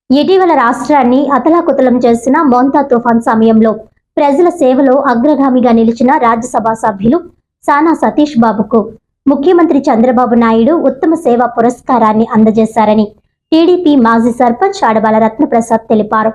ఇటీవల రాష్ట్రాన్ని అతలాకుతలం చేసిన మోంతా తుఫాన్ సమయంలో ప్రజల సేవలో అగ్రగామిగా నిలిచిన రాజ్యసభ సభ్యులు సానా సతీష్ బాబుకు ముఖ్యమంత్రి చంద్రబాబు నాయుడు ఉత్తమ సేవా పురస్కారాన్ని అందజేశారని టీడీపీ మాజీ సర్పంచ్ ఆడబాల రత్నప్రసాద్ తెలిపారు.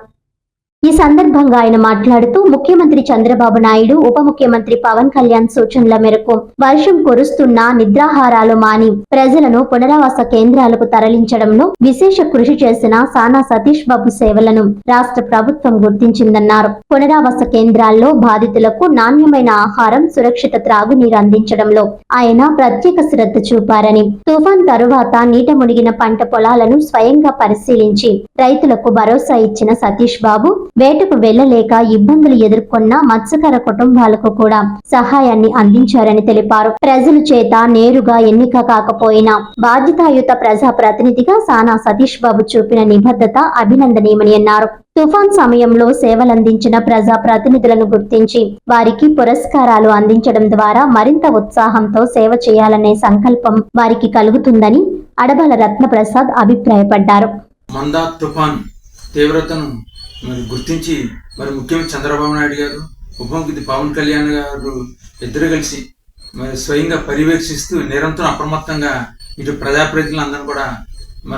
ఈ సందర్భంగా ఆయన మాట్లాడుతూ ముఖ్యమంత్రి చంద్రబాబు నాయుడు ఉప ముఖ్యమంత్రి పవన్ కళ్యాణ్ సూచనల మేరకు వర్షం కురుస్తున్నా నిద్రాహారాలు మాని ప్రజలను పునరావాస కేంద్రాలకు తరలించడంలో విశేష కృషి చేసిన సానా సతీష్ బాబు సేవలను రాష్ట్ర ప్రభుత్వం గుర్తించిందన్నారు. పునరావాస కేంద్రాల్లో బాధితులకు నాణ్యమైన ఆహారం, సురక్షిత త్రాగునీరు అందించడంలో ఆయన ప్రత్యేక శ్రద్ధ చూపారని, తుఫాన్ తరువాత నీట మునిగిన పంట పొలాలను స్వయంగా పరిశీలించి రైతులకు భరోసా ఇచ్చిన సతీష్ బాబు వేటకు వెళ్లలేక ఇబ్బందులు ఎదుర్కొన్న మత్స్యకార కుటుంబాలకు కూడా సహాయాన్ని అందించారని తెలిపారు. ప్రజల చేత నేరుగా ఎన్నిక కాకపోయినా బాధ్యతాయుత ప్రజా ప్రతినిధిగా సానా సతీష్ బాబు చూపిన నిబద్ధత అభినందనీయమని అన్నారు. తుఫాన్ సమయంలో సేవలందించిన ప్రజా ప్రతినిధులను గుర్తించి వారికి పురస్కారాలు అందించడం ద్వారా మరింత ఉత్సాహంతో సేవ చేయాలనే సంకల్పం వారికి కలుగుతుందని ఆడబాల రత్నప్రసాద్ అభిప్రాయపడ్డారు. మందా తుఫాన్ తీవ్రతను గుర్తించి ముఖ్యమంత్రి చంద్రబాబు నాయుడు గారు, ఉప ముఖ్యమంత్రి పవన్ కళ్యాణ్ గారు ఇద్దరు కలిసి స్వయంగా పర్యవేక్షిస్తూ నిరంతరం అప్రమత్తంగా ఇటు ప్రజాప్రతినిధులందరూ కూడా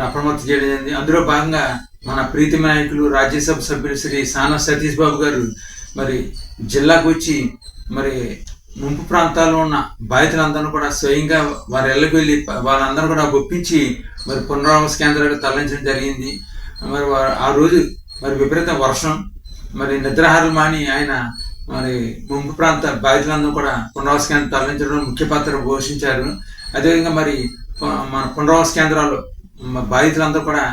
అప్రమత్తం చేయడం జరిగింది. అందులో భాగంగా మన ప్రీతి నాయకులు రాజ్యసభ సభ్యులు శ్రీ సానా సతీష్ బాబు గారు జిల్లాకు వచ్చి ముంపు ప్రాంతాల్లో ఉన్న బాధితులందరూ కూడా స్వయంగా వారి ఇళ్లకు వెళ్ళి వాళ్ళందరూ కూడా ఒప్పించి పునరావాస కేంద్రాలకు తరలించడం జరిగింది. ఆ రోజు విపరీత వర్షం, నిద్రాహారాలు మాని ఆయన ముంపు ప్రాంత బాధితులందరూ కూడా పునరావాస కేంద్రం తరలించడంలో ముఖ్య పాత్ర పోషించారు. అదేవిధంగా మన పునరావాస కేంద్రాల్లో బాధితులందరూ కూడా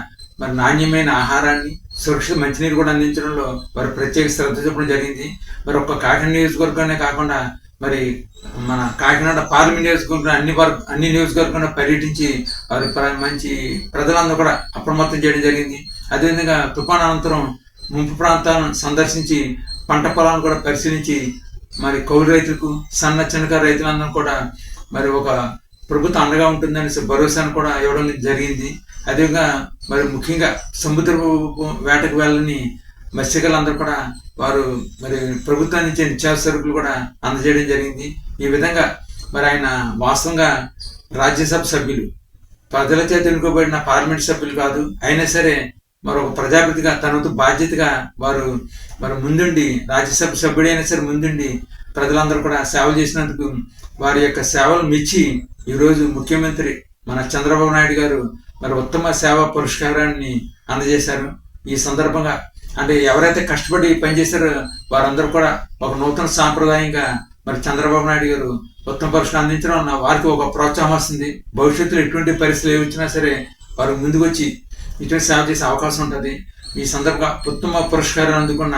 నాణ్యమైన ఆహారాన్ని, సురక్షిత మంచినీరు కూడా అందించడంలో వారు ప్రత్యేక శ్రద్ధ చూపడం జరిగింది. ఒక్క కాకినాడ నియోజకవర్గానే కాకుండా మన కాకినాడ పార్లమెంట్ నియోజకవర్గం అన్ని నియోజకవర్గంలో పర్యటించి వారి మంచి ప్రజలందరూ కూడా అప్రమత్తం చేయడం జరిగింది. అదేవిధంగా తుఫాన్ అనంతరం ముంపు ప్రాంతాలను సందర్శించి పంట పొలాలను కూడా పరిశీలించి కౌలు రైతులకు, చిన్నకారు రైతులందరూ కూడా ఒక ప్రభుత్వం అండగా ఉంటుందని భరోసాను కూడా ఇవ్వడం జరిగింది. అదేవిధంగా ముఖ్యంగా సముద్ర వేటకు వెళ్ళని మత్స్యకారులందరూ కూడా వారు ప్రభుత్వం నుంచి నిత్యావసర సరుకులు కూడా అందజేయడం జరిగింది. ఈ విధంగా ఆయన వాస్తవంగా రాజ్యసభ సభ్యులు, ప్రజల చేత ఎన్నుకోబడిన పార్లమెంట్ సభ్యులు కాదు, అయినా సరే ఒక ప్రజాపతిగా తన బాధ్యతగా వారు ముందుండి, రాజ్యసభ సభ్యుడైనా సరే ముందుండి ప్రజలందరూ కూడా సేవలు చేసినందుకు వారి యొక్క సేవలు మెచ్చి ఈరోజు ముఖ్యమంత్రి మన చంద్రబాబు నాయుడు గారు ఉత్తమ సేవా పురస్కారాన్ని అందజేశారు. ఈ సందర్భంగా ఎవరైతే కష్టపడి పనిచేశారో వారందరూ కూడా ఒక నూతన సాంప్రదాయంగా చంద్రబాబు నాయుడు గారు ఉత్తమ పురస్కారం అందించడం వారికి ఒక ప్రోత్సాహం వస్తుంది. భవిష్యత్తులో ఎటువంటి పరిస్థితులు వచ్చినా సరే వారు ముందుకు వచ్చి ఇటువంటి సేవ చేసే అవకాశం ఉంటుంది. ఈ సందర్భంగా ఉత్తమ పురస్కారం అందుకున్న